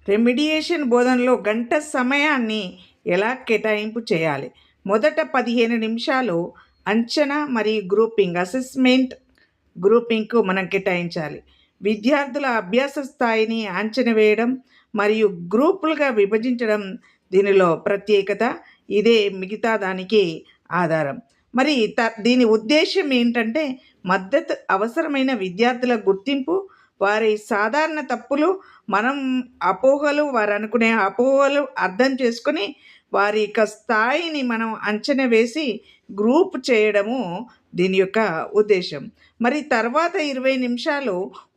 Remediation బోధనలో గంట సమయాన్ని ఎలా కేటాయింపు చేయాలి? మొదట 15 నిమిషాలు అంచనా మరియు అసెస్మెంట్ గ్రూపింగ్కు మనం కేటాయించాలి. విద్యార్థుల అభ్యాస స్థాయిని అంచనా వేయడం మరియు గ్రూపులుగా విభజించడం దీనిలో ప్రత్యేకత. ఇదే మిగతా దానికి ఆధారం. మరి దీని ఉద్దేశం ఏంటంటే మద్దతు అవసరమైన విద్యార్థుల గుర్తింపు, వారి సాధారణ తప్పులు, మనం అపోహలు, వారు అనుకునే అపోహలు అర్థం చేసుకొని వారి యొక్క స్థాయిని మనం అంచనా వేసి గ్రూప్ చేయడము దీని యొక్క ఉద్దేశం. మరి తర్వాత 20 నిమిషాలు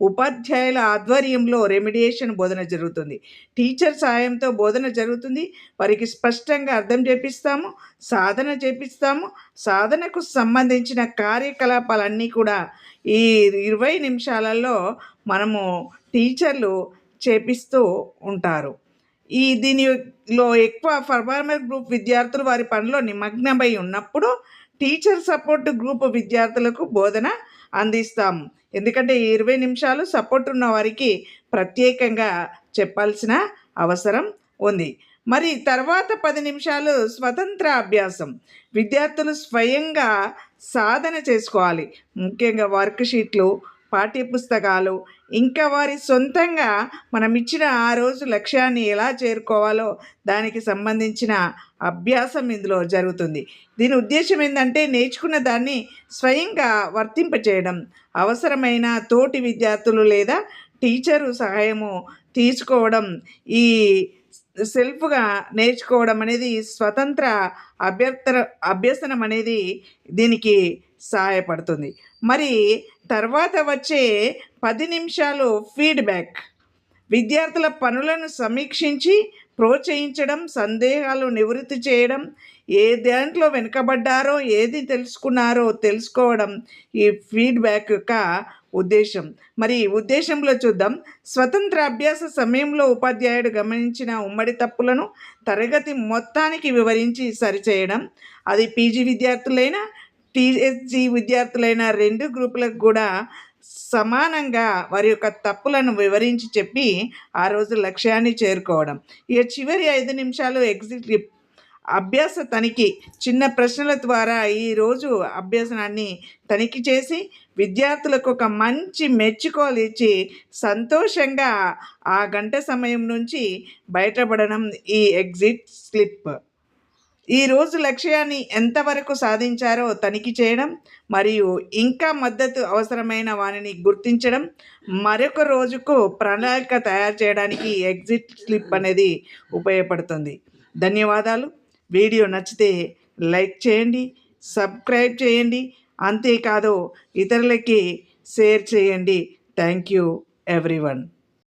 ఉపాధ్యాయుల ఆధ్వర్యంలో రెమిడియేషన్ బోధన జరుగుతుంది. టీచర్ సహాయంతో బోధన జరుగుతుంది. వారికి స్పష్టంగా అర్థం చేపిస్తాము, సాధన చేపిస్తాము. సాధనకు సంబంధించిన కార్యకలాపాలన్నీ కూడా ఈ 20 నిమిషాలలో మనము టీచర్లు చేపిస్తూ ఉంటారు. దీనిలో ఎక్కువ పర్ఫార్మర్ గ్రూప్ విద్యార్థులు వారి పనిలో నిమగ్నమై ఉన్నప్పుడు టీచర్ సపోర్ట్ గ్రూప్ విద్యార్థులకు బోధన అందిస్తాము. ఎందుకంటే 20 నిమిషాలు సపోర్ట్ ఉన్న వారికి ప్రత్యేకంగా చెప్పాల్సిన అవసరం ఉంది. మరి తర్వాత 10 నిమిషాలు స్వతంత్ర అభ్యాసం. విద్యార్థులు స్వయంగా సాధన చేసుకోవాలి. ముఖ్యంగా వర్క్ షీట్లు, పాఠ్యపుస్తకాలు, ఇంకా వారి సొంతంగా మనం ఇచ్చిన ఆ రోజు లక్ష్యాన్ని ఎలా చేరుకోవాలో దానికి సంబంధించిన అభ్యాసం ఇందులో జరుగుతుంది. దీని ఉద్దేశం ఏంటంటే నేర్చుకున్న దాన్ని స్వయంగా వర్తింపచేయడం, అవసరమైన తోటి విద్యార్థులు లేదా టీచరు సహాయము తీసుకోవడం, ఈ సెల్ఫ్గా నేర్చుకోవడం అనేది స్వతంత్ర అభ్యసనం అనేది దీనికి సహాయపడుతుంది. మరి తర్వాత వచ్చే 10 నిమిషాలు ఫీడ్బ్యాక్. విద్యార్థుల పనులను సమీక్షించి ప్రోత్సహించడం, సందేహాలు నివృత్తి చేయడం, ఏ దాంట్లో వెనుకబడ్డారో, ఏది తెలుసుకున్నారో తెలుసుకోవడం ఈ ఫీడ్బ్యాక్ యొక్క ఉద్దేశం. మరి ఉద్దేశంలో చూద్దాం. స్వతంత్ర అభ్యాస సమయంలో ఉపాధ్యాయుడు గమనించిన ఉమ్మడి తప్పులను తరగతి మొత్తానికి వివరించి సరిచేయడం. అది పీజీ విద్యార్థులైనా టీఎస్జీ విద్యార్థులైన 2 గ్రూపులకు కూడా సమానంగా వారి యొక్క తప్పులను వివరించి చెప్పి ఆ రోజు లక్ష్యాన్ని చేరుకోవడం. ఇక చివరి 5 నిమిషాలు ఎగ్జిట్ అభ్యాస తనిఖీ. చిన్న ప్రశ్నల ద్వారా ఈరోజు అభ్యాసనాన్ని తనిఖీ చేసి విద్యార్థులకు ఒక మంచి మెచ్చుకోలు ఇచ్చి సంతోషంగా ఆ గంట సమయం నుంచి బయటపడడం ఈ ఎగ్జిట్ స్లిప్. ఈరోజు లక్ష్యాన్ని ఎంతవరకు సాధించారో తనిఖీ చేయడం మరియు ఇంకా మద్దతు అవసరమైన వారిని గుర్తించడం, మరొక రోజుకు ప్రణాళిక తయారు చేయడానికి ఎగ్జిట్ స్లిప్ అనేది ఉపయోగపడుతుంది. ధన్యవాదాలు. వీడియో నచ్చితే లైక్ చేయండి, సబ్స్క్రైబ్ చేయండి, అంతేకాదు ఇతరులకి షేర్ చేయండి. Thank you everyone.